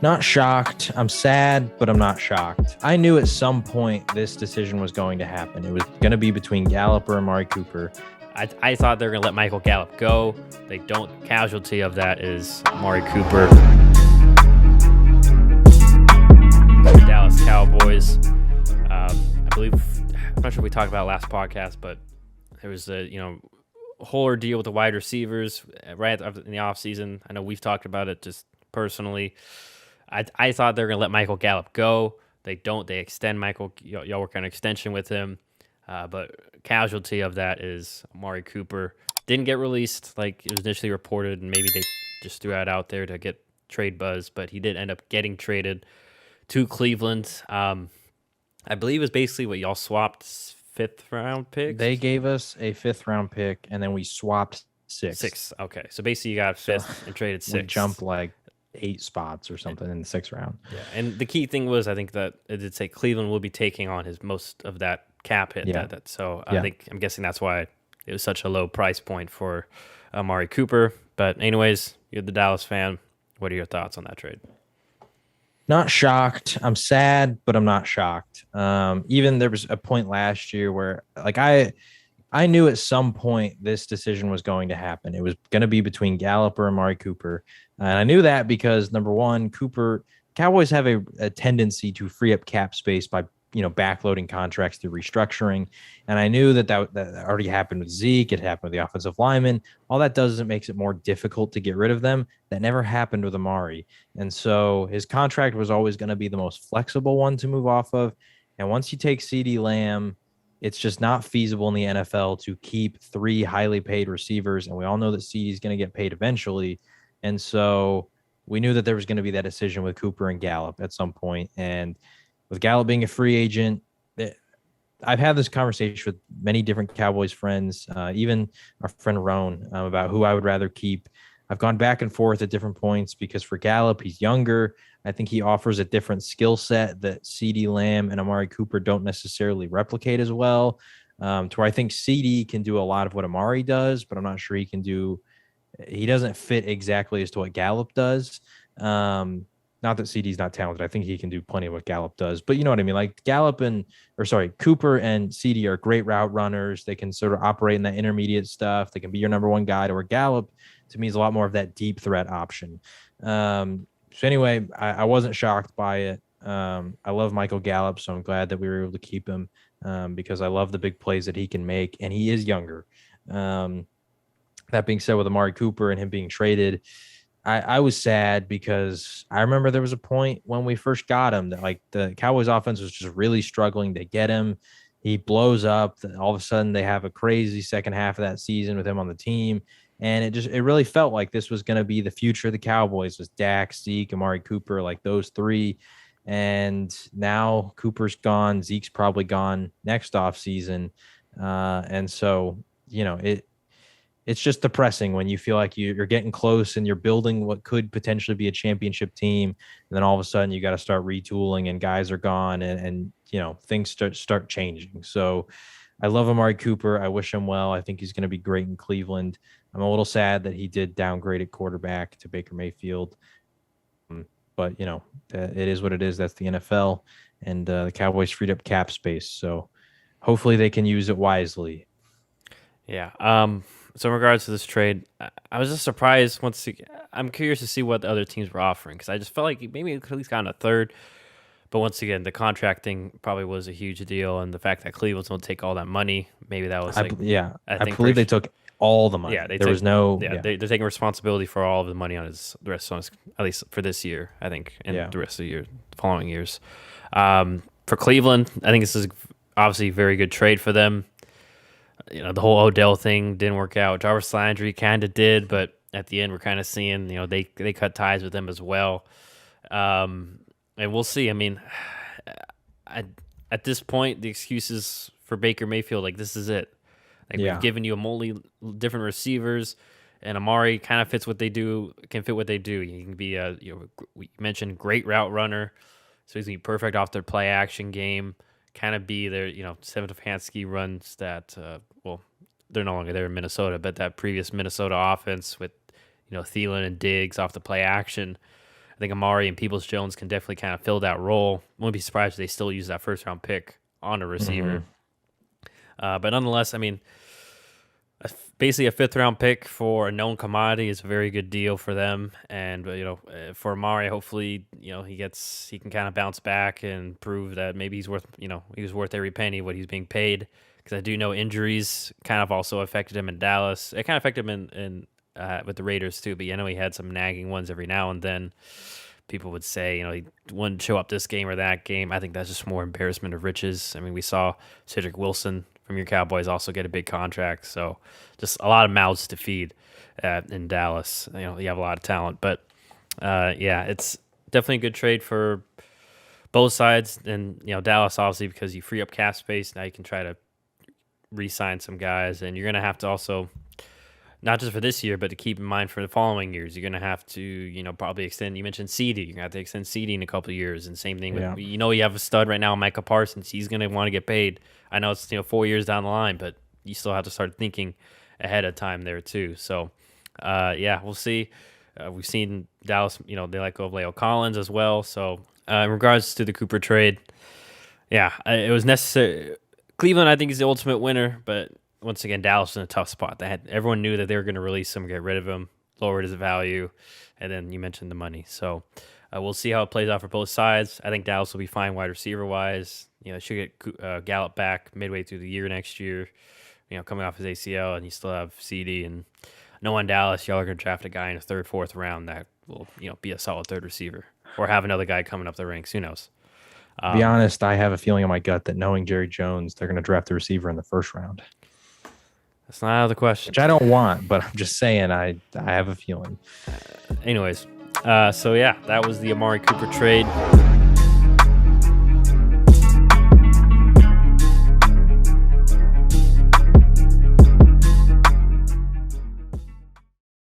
Not shocked. I'm sad, but I'm not shocked. I knew at some point this decision was going to happen. It was going to be between Gallup or Amari Cooper. I thought they were going to let Michael Gallup go. They don't. Casualty of that is Amari Cooper. The Dallas Cowboys. I believe, I'm not sure if we talked about it last podcast, but there was a whole ordeal with the wide receivers right in the offseason. I know we've talked about it just personally. I thought they were going to let Michael Gallup go. They don't. They extend Michael. Y'all work on an extension with him. But casualty of that is Amari Cooper. Didn't get released like it was initially reported, and maybe they just threw it out there to get trade buzz, but he did end up getting traded to Cleveland. I believe it was basically what y'all swapped 5th-round picks. They gave us a 5th-round pick, and then we swapped 6. 6. Okay, so basically you got 5th and traded 6. We jumped like 8 spots or something in the 6th round. Yeah, and the key thing was I think that it did say Cleveland will be taking on his most of that cap hit. Yeah. I'm guessing that's why it was such a low price point for Amari Cooper. But anyways, you're the Dallas fan. What are your thoughts on that trade? Not shocked. I'm sad, but I'm not shocked. Even there was a point last year where like I knew at some point this decision was going to happen. It was going to be between Gallup or Amari Cooper. And I knew that because number one, Cowboys have a tendency to free up cap space by, backloading contracts through restructuring. And I knew that already happened with Zeke. It happened with the offensive linemen. All that does is it makes it more difficult to get rid of them. That never happened with Amari. And so his contract was always going to be the most flexible one to move off of. And once you take CeeDee Lamb, it's just not feasible in the NFL to keep 3 highly paid receivers. And we all know that CeeDee is going to get paid eventually. And so we knew that there was going to be that decision with Cooper and Gallup at some point. And with Gallup being a free agent, I've had this conversation with many different Cowboys friends, even our friend Roan, about who I would rather keep. I've gone back and forth at different points because for Gallup, he's younger. I think he offers a different skill set that CeeDee Lamb and Amari Cooper don't necessarily replicate as well. To where I think CeeDee can do a lot of what Amari does, but I'm not sure he doesn't fit exactly as to what Gallup does. Not that CeeDee's not talented. I think he can do plenty of what Gallup does, but you know what I mean? Like Cooper and CeeDee are great route runners. They can sort of operate in that intermediate stuff. They can be your number one guy, or Gallup to me is a lot more of that deep threat option. So anyway, I wasn't shocked by it. I love Michael Gallup, so I'm glad that we were able to keep him because I love the big plays that he can make, and he is younger. That being said, with Amari Cooper and him being traded, I was sad because I remember there was a point when we first got him that like the Cowboys offense was just really struggling to get him. He blows up. All of a sudden they have a crazy second half of that season with him on the team. And it really felt like this was going to be the future of the Cowboys was Dak, Zeke, Amari Cooper, like those 3. And now Cooper's gone. Zeke's probably gone next offseason. And so, it's just depressing when you feel like you're getting close and you're building what could potentially be a championship team. And then all of a sudden you got to start retooling and guys are gone and things start changing. So I love Amari Cooper. I wish him well. I think he's going to be great in Cleveland. I'm a little sad that he did downgrade at quarterback to Baker Mayfield. But, it is what it is. That's the NFL. And the Cowboys freed up cap space. So hopefully they can use it wisely. Yeah. So in regards to this trade, I was just surprised. I'm curious to see what the other teams were offering because I just felt like maybe it could at least gotten a 3rd. But once again, the contract thing probably was a huge deal, and the fact that Cleveland's going to take all that money, maybe that was I believe they took all the money. Yeah, they're taking responsibility for all of the money on the rest of at least for this year, I think, and the rest of the following years. For Cleveland, I think this is obviously a very good trade for them. The whole Odell thing didn't work out. Jarvis Landry kind of did, but at the end, we're kind of seeing, they cut ties with them as well. And we'll see. I mean, at this point, the excuses for Baker Mayfield, like, this is it. We've given you a multi different receivers, and Amari kind of fits what they do, can fit what they do. He can be we mentioned great route runner, so he's going to be perfect off their play action game. Kind of be their, Stefanski runs that, they're no longer there in Minnesota, but that previous Minnesota offense with, Thielen and Diggs off the play action. I think Amari and Peoples-Jones can definitely kind of fill that role. Wouldn't be surprised if they still use that first-round pick on a receiver. But nonetheless, I mean, basically a 5th-round pick for a known commodity is a very good deal for them. And for Amari, hopefully, he can kind of bounce back and prove that maybe he was worth every penny what he's being paid. Because I do know injuries kind of also affected him in Dallas. It kind of affected him in with the Raiders too. But I know he had some nagging ones every now and then. People would say, he wouldn't show up this game or that game. I think that's just more embarrassment of riches. I mean, we saw Cedric Wilson from your Cowboys also get a big contract. So just a lot of mouths to feed in Dallas. You have a lot of talent. But, it's definitely a good trade for both sides. And, Dallas, obviously, because you free up cap space, now you can try to re-sign some guys. And you're going to have to also, not just for this year, but to keep in mind for the following years, you're going to have to, probably extend. You mentioned CD. You're going to have to extend CD in a couple of years. And same thing with, you have a stud right now, Micah Parsons. He's going to want to get paid. I know it's, 4 years down the line, but you still have to start thinking ahead of time there too. So, we'll see. We've seen Dallas, they let go of Leo Collins as well. So, in regards to the Cooper trade, it was necessary. Cleveland, I think, is the ultimate winner, but once again, Dallas was in a tough spot. Everyone knew that they were going to release him, get rid of him, lower his value, and then you mentioned the money. So we'll see how it plays out for both sides. I think Dallas will be fine wide receiver-wise. Should get Gallup back midway through the year next year, coming off his ACL, and you still have CD. And no one Dallas, y'all are going to draft a guy in the 3rd, 4th round that will, be a solid 3rd receiver, or have another guy coming up the ranks. Who knows? To be honest, I have a feeling in my gut that knowing Jerry Jones, they're going to draft the receiver in the 1st round. That's not out of the question. Which I don't want, but I'm just saying I have a feeling. Anyways, that was the Amari Cooper trade.